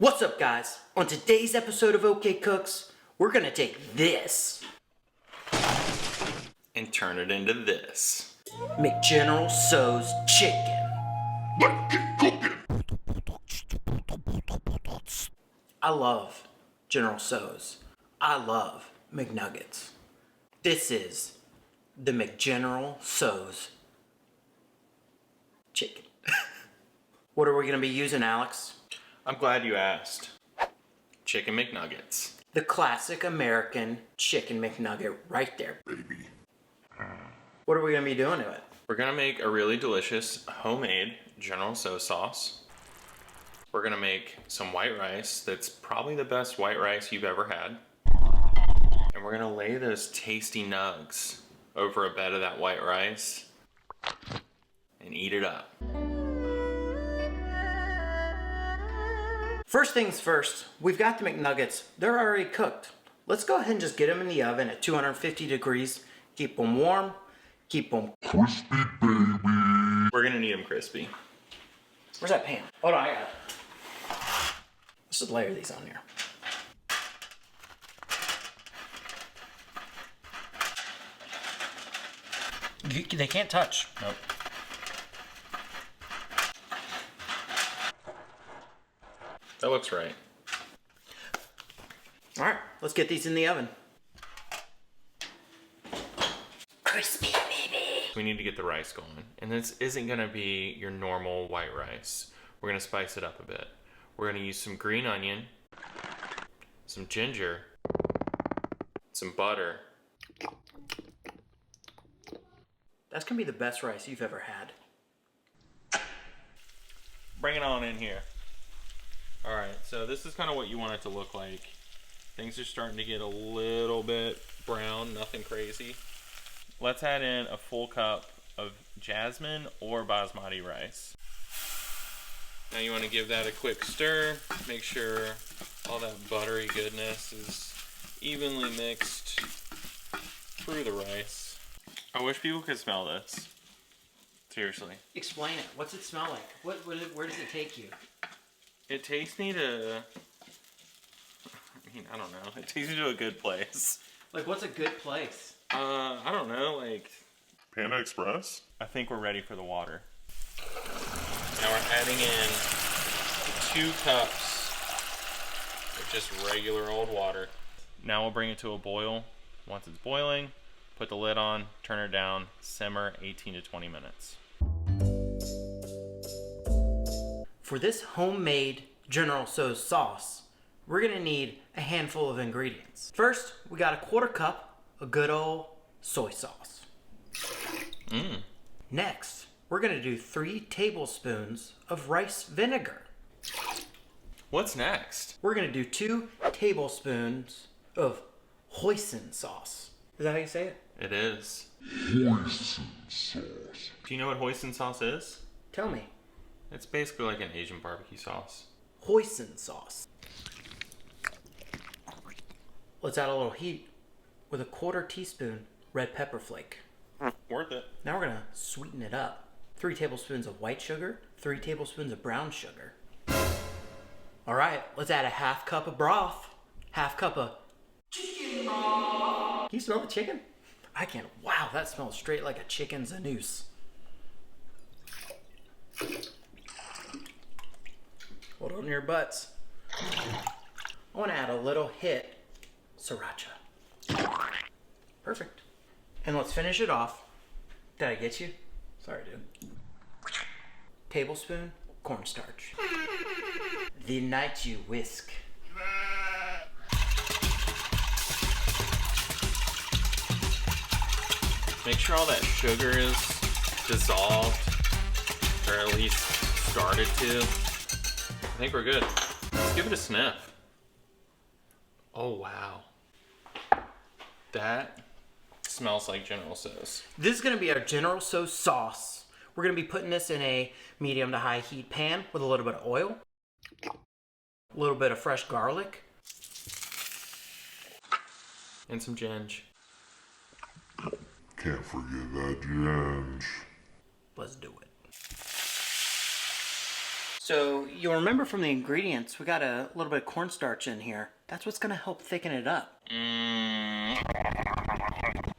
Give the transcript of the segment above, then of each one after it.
What's up, guys? On today's episode of OK Cooks, we're gonna take this and turn it into this. McGeneral Tso Chicken. Let's get cooking! I love General Tso's. I love McNuggets. This is the McGeneral Tso's Chicken. What are we gonna be using, Alex? I'm glad you asked. Chicken McNuggets. The classic American chicken McNugget right there, Baby. What are we gonna be doing to it? We're gonna make a really delicious homemade General Tso sauce. We're gonna make some white rice that's probably the best white rice you've ever had. And we're gonna lay those tasty nugs over a bed of that white rice and eat it up. First things first, we've got the McNuggets. They're already cooked. Let's go ahead and just get them in the oven at 250 degrees. Keep them warm, keep them Crispy, baby. We're gonna need them crispy. Where's that pan? Hold on, I got it. Let's just layer these on here. They can't touch. Nope. That looks right. All right, let's get these in the oven. Crispy, baby. We need to get the rice going. And this isn't gonna be your normal white rice. We're gonna spice it up a bit. We're gonna use some green onion, some ginger, some butter. That's gonna be the best rice you've ever had. Bring it on in here. All right, so this is kind of what you want it to look like. Things are starting to get a little bit brown, nothing crazy. Let's add in a full cup of jasmine or basmati rice. Now you want to give that a quick stir. Make sure all that buttery goodness is evenly mixed through the rice. I wish people could smell this. Seriously. Explain it. What's it smell like? Where does it take you? It takes me to, I don't know. It takes me to a good place. Like, what's a good place? I don't know, like... Panda Express? I think we're ready for the water. Now we're adding in 2 cups of just regular old water. Now we'll bring it to a boil. Once it's boiling, put the lid on, turn it down, simmer 18 to 20 minutes. For this homemade General Tso sauce, we're gonna need a handful of ingredients. First, we got a 1/4 cup of good old soy sauce. Next, we're gonna do 3 tablespoons of rice vinegar. What's next? We're gonna do 2 tablespoons of hoisin sauce. Is that how you say it? It is. Hoisin sauce. Do you know what hoisin sauce is? Tell me. It's basically like an Asian barbecue sauce. Hoisin sauce. Let's add a little heat with a 1/4 teaspoon red pepper flake. Worth it. Now we're gonna sweeten it up. 3 tablespoons of white sugar, 3 tablespoons of brown sugar. All right, let's add a 1/2 cup of broth, 1/2 cup of chicken broth. Can you smell the chicken? I can. Wow, that smells straight like a chicken's anus. Hold on to your butts. I want to add a little hit sriracha. Perfect. And let's finish it off. Did I get you? Sorry, dude. Tablespoon cornstarch. The night you whisk. Make sure all that sugar is dissolved, or at least started to. I think we're good. Let's give it a sniff. Oh, wow. That smells like General Tso's. This is going to be our General Tso sauce. We're going to be putting this in a medium to high heat pan with a little bit of oil, a little bit of fresh garlic, And some ginge. Can't forget that ginge. Let's do it. So you'll remember from the ingredients, we got a little bit of cornstarch in here. That's what's gonna help thicken it up.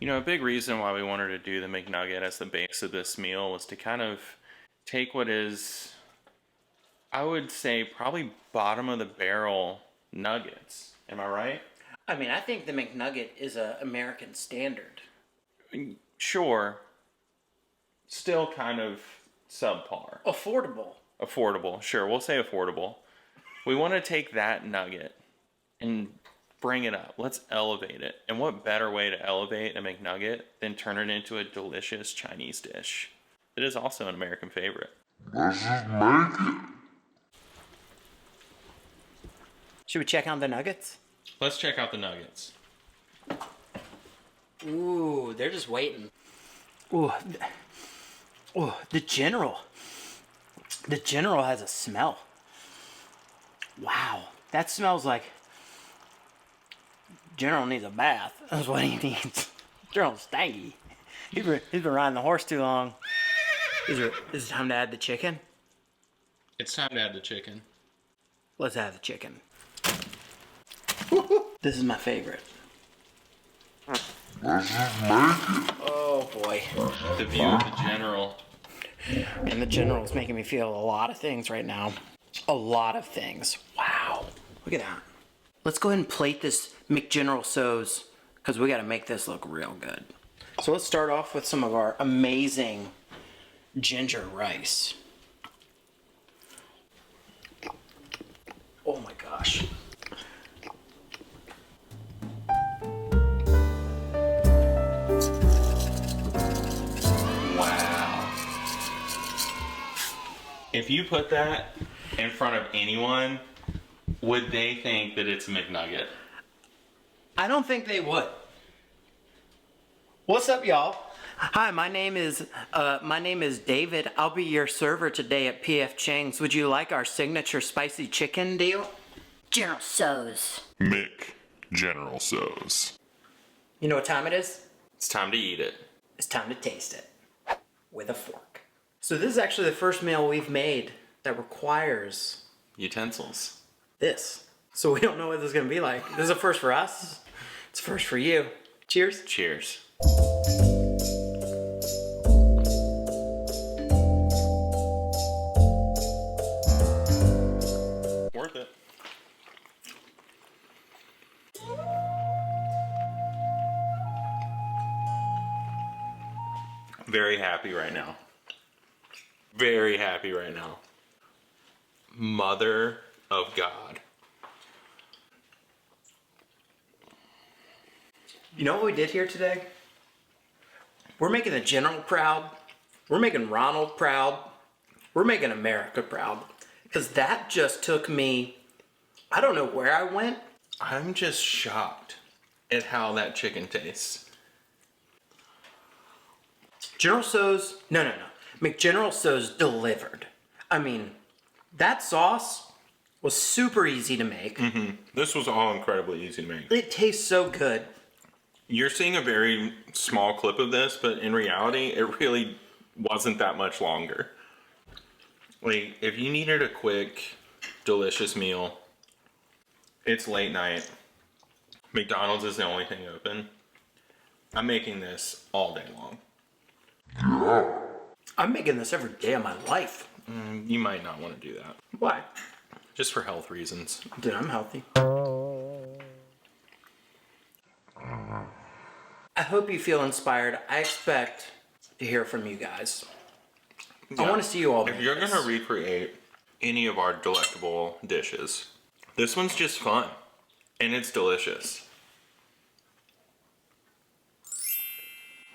You know, a big reason why we wanted to do the McNugget as the base of this meal was to kind of take what is, I would say, probably bottom of the barrel nuggets. Am I right? I mean, I think the McNugget is a American standard. Sure. Still kind of subpar. Affordable. Sure, we'll say affordable. We want to take that nugget and bring it up. Let's elevate it. And what better way to elevate a McNugget than turn it into a delicious Chinese dish? It is also an American favorite. Let's just make it. Should we check out the nuggets? Let's check out the nuggets. Ooh, they're just waiting. Ooh, the General. The General has a smell. Wow, that smells like General needs a bath. That's what he needs. General's stanky. He's been riding the horse too long. Is it time to add the chicken? It's time to add the chicken. Let's add the chicken. This is my favorite. Oh boy. The view of the General. And the General's making me feel a lot of things right now. A lot of things. Wow. Look at that. Let's go ahead and plate this McGeneral Tsos because we got to make this look real good. So let's start off with some of our amazing ginger rice. Oh my gosh. Wow. If you put that in front of anyone, would they think that it's a McNugget? I don't think they would. What's up, y'all? Hi, my name is David. I'll be your server today at PF Chang's. Would you like our signature spicy chicken deal? General Tso's. McGeneral Tsos. You know what time it is? It's time to eat it. It's time to taste it with a fork. So this is actually the first meal we've made that requires Utensils. this. So we don't know what this is gonna be like. This is a first for us. It's a first for you. Cheers. Cheers. Worth it. Very happy right now. Very happy right now. Mother of God. You know what we did here today? We're making the General proud. We're making Ronald proud. We're making America proud. Because that just took me, I don't know where I went. I'm just shocked at how that chicken tastes. General Tso's, no. McGeneral Tso's delivered. I mean, that sauce was super easy to make. This was all incredibly easy to make. It tastes so good. You're seeing a very small clip of this, but in reality, it really wasn't that much longer. Like, if you needed a quick, delicious meal, it's late night. McDonald's is the only thing open. I'm making this all day long. I'm making this every day of my life. You might not want to do that. Why? Just for health reasons. Dude, I'm healthy. I hope you feel inspired. I expect to hear from you guys. I want to see you all. If you're going to recreate any of our delectable dishes, this one's just fun. And it's delicious.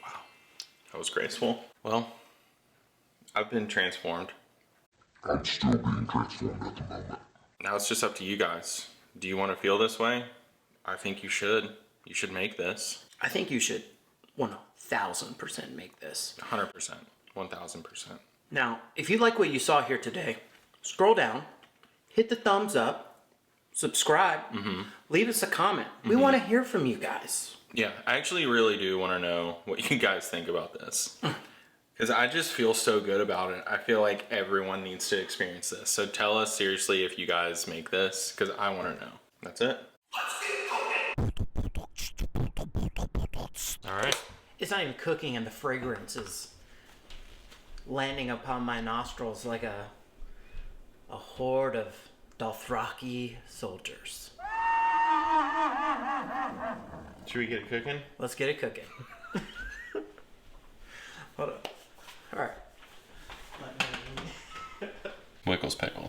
Wow. That was graceful. Well, I've been transformed. I'm still being transformed at the moment. Now it's just up to you guys. Do you want to feel this way? I think you should. You should make this. I think you should 1,000% make this. 100%. 1,000%. Now, if you like what you saw here today, scroll down, hit the thumbs up, subscribe, leave us a comment. We want to hear from you guys. Yeah, I actually really do want to know what you guys think about this. Because I just feel so good about it. I feel like everyone needs to experience this. So tell us seriously if you guys make this, because I want to know. That's it. All right. It's not even cooking, and the fragrance is landing upon my nostrils like a horde of Dothraki soldiers. Should we get it cooking? Let's get it cooking. Hold on. All right. Wickles pickle.